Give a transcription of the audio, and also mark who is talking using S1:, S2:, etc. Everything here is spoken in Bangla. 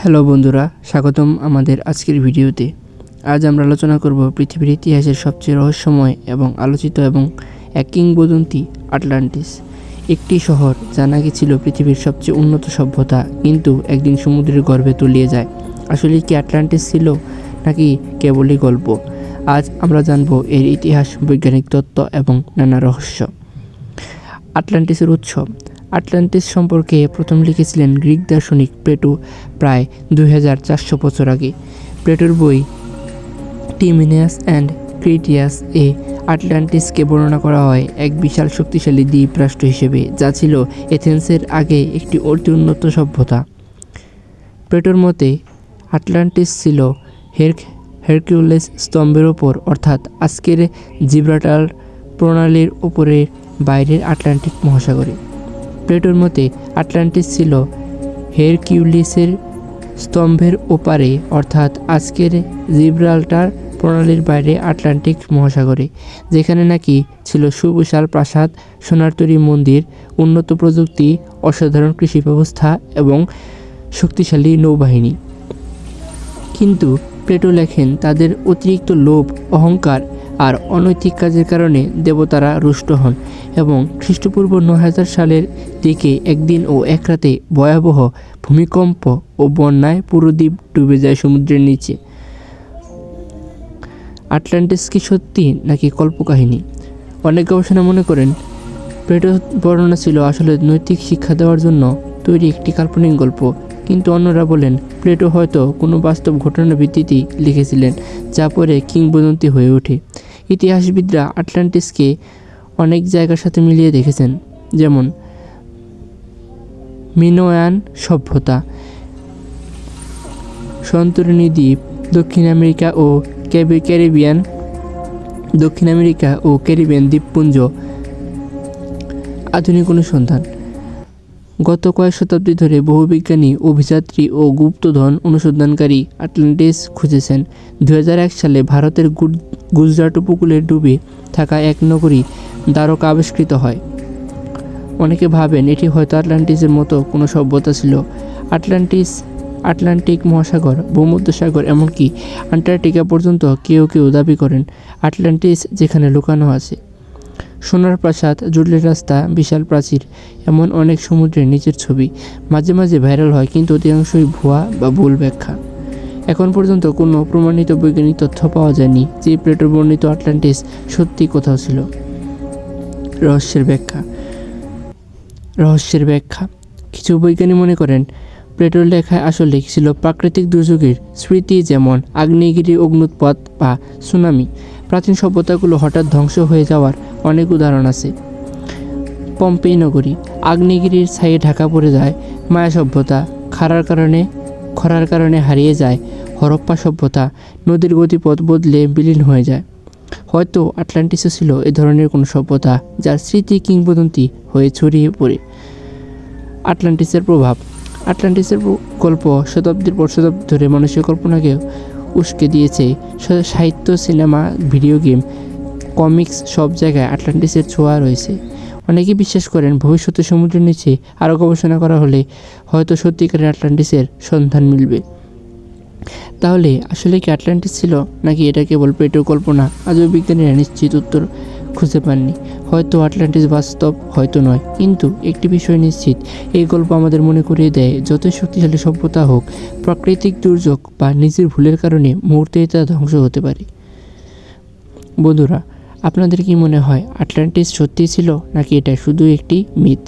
S1: হ্যালো বন্ধুরা, স্বাগতম আমাদের আজকের ভিডিওতে। আজ আমরা আলোচনা করব পৃথিবীর ইতিহাসের সবচেয়ে রহস্যময় এবং আলোচিত এবং এক কিংবদন্তি আটলান্টিস। একটি শহর যা নাকি ছিল পৃথিবীর সবচেয়ে উন্নত সভ্যতা, কিন্তু একদিন সমুদ্রের গর্ভে তলিয়ে যায়। আসলে কি আটলান্টিস ছিল নাকি কেবলই গল্প? আজ আমরা জানব এর ইতিহাস, বৈজ্ঞানিক তত্ত্ব এবং নানা রহস্য। আটলান্টিসের উৎস। আটলান্টিস সম্পর্কে প্রথম লিখেছিলেন গ্রিক দার্শনিক প্লেটো প্রায় 2400 বছর আগে। প্লেটোর বই টিমেনিয়াস অ্যান্ড ক্রিটিয়াস এ আটলান্টিসকে বর্ণনা করা হয় এক বিশাল শক্তিশালী দ্বীপ রাষ্ট্র হিসেবে, যা ছিল এথেন্সের আগে একটি অতি উন্নত সভ্যতা। প্লেটোর মতে আটলান্টিস ছিল হেরকিউলিস স্তম্ভের ওপর, অর্থাৎ আজকের জিব্রাল্টার প্রণালীর উপরে বাইরের আটলান্টিক মহাসাগরে। প্লেটোর মতে আটলান্টিস ছিল হেরকিউলিসের স্তম্ভের ওপারে, অর্থাৎ আজকের জিব্রাল্টার প্রণালীর বাইরে আটলান্টিক মহাসাগরে, যেখানে নাকি ছিল সুবিশাল প্রাসাদ, সোনার তৈরি মন্দির, উন্নত প্রযুক্তি, অসাধারণ কৃষি ব্যবস্থা এবং শক্তিশালী নৌবাহিনী। কিন্তু প্লেটো লেখেন, তাদের অতিরিক্ত লোভ, অহংকার আর অনৈতিক কাজের কারণে দেবতারা রুষ্ট হন এবং খ্রিস্টপূর্ব 9000 সালের দিকে একদিন ও এক রাতে ভয়াবহ ভূমিকম্প ও বন্যায় পুরো দ্বীপ ডুবে যায় সমুদ্রের নিচে। আটলান্টিস কি সত্যি নাকি কল্পকাহিনী? অনেক গবেষণা মনে করেন প্লেটোর বর্ণনা ছিল আসলে নৈতিক শিক্ষা দেওয়ার জন্য তৈরি একটি কাল্পনিক গল্প, কিন্তু অন্যরা বলেন প্লেটো হয়তো কোনো বাস্তব ঘটনার ভিত্তিতেই লিখেছিলেন, যা পরে কিংবদন্তি হয়ে ওঠে। ইতিহাসবিদরা আটলান্টিসকে অনেক জায়গার সাথে মিলিয়ে দেখেছেন, যেমন মিনোয়ান সভ্যতা, সন্তরণী দ্বীপ, দক্ষিণ আমেরিকা ও ক্যারিবিয়ান দ্বীপপুঞ্জ। আধুনিক অনুসন্ধান। গত কয়েক শতাব্দী ধরে বহু বিজ্ঞানী, অভিযাত্রী ও গুপ্তধন অনুসন্ধানকারী আটলান্টিস খুঁজেছেন। 2001 সালে ভারতের গুজরাট উপকূলে ডুবে থাকা এক নগরী দ্বারকা আবিষ্কৃত হয়। অনেকে ভাবেন এটি হয়তো আটলান্টিসের মতো কোনো সভ্যতা ছিল। আটলান্টিক মহাসাগর, ভূমধ্যসাগর, এমনকি আন্টার্কটিকা পর্যন্ত কেউ কেউ দাবি করেন আটলান্টিস যেখানে লুকানো আছে। সোনার প্রাসাদ, জুড়লে রাস্তা, বিশাল প্রাচীর, এমন অনেক সমুদ্রের নিচের ছবি মাঝে মাঝে ভাইরাল হয়, কিন্তু অধিকাংশই ভুয়া বা ভুল ব্যাখ্যা। এখন পর্যন্ত কোনো প্রমাণিত বৈজ্ঞানিক তথ্য পাওয়া যায়নি যে প্লেটোর বর্ণিত আটলান্টিস সত্যি কোথাও ছিল। রহস্যের ব্যাখ্যা। কিছু বৈজ্ঞানিক মনে করেন প্লেটোর লেখায় আসলে ছিল প্রাকৃতিক দুর্যোগের স্মৃতি, যেমন আগ্নেয়গিরি, অগ্ন্যুৎপাত বা সুনামি। প্রাচীন সভ্যতাগুলো হঠাৎ ধ্বংস হয়ে যাওয়ার অনেক উদাহরণ আছে। পম্পেই নগরী আগ্নেয়গিরির ছায়ে ঢাকা পড়ে যায়। মায়া সভ্যতা খরার কারণে হারিয়ে যায়। হরপ্পা সভ্যতা নদীর গতিপথ বদলে বিলীন হয়ে যায়। হয়তো আটলান্টিসও ছিল এ ধরনের কোনো সভ্যতা, যার স্মৃতি কিংবদন্তি হয়ে ছড়িয়ে পড়ে। আটলান্টিসের প্রভাব। আটলান্টিসের গল্প শতাব্দীর পর শতাব্দী ধরে মানুষের কল্পনাকে উস্কে দিয়েছে। সাহিত্য, সিনেমা, ভিডিও গেম, কমিক্স, সব জায়গায় আটলান্টিসের ছোঁয়া রয়েছে। অনেকে বিশ্বাস করেন ভবিষ্যতে সমুদ্রের নিচে আরও গবেষণা করা হলে হয়তো সত্যিকারের আটলান্টিসের সন্ধান মিলবে। তাহলে আসলে কি আটলান্টিস ছিল নাকি এটা কেবল প্লেটোর কল্পনা? আজও বিজ্ঞানীরা নিশ্চিত উত্তর খুঁজে পাননি। হয়তো আটলান্টিস বাস্তব, হয়তো নয়, কিন্তু একটি বিষয় নিশ্চিত, এই গল্প আমাদের মনে করিয়ে দেয় যতই শক্তিশালী সভ্যতা হোক, প্রাকৃতিক দুর্যোগ বা নিজের ভুলের কারণে মুহূর্তেই তা ধ্বংস হতে পারে। বন্ধুরা, আপনাদের কি মনে হয় আটলান্টিস সত্যি ছিল নাকি এটা শুধু একটি মিথ?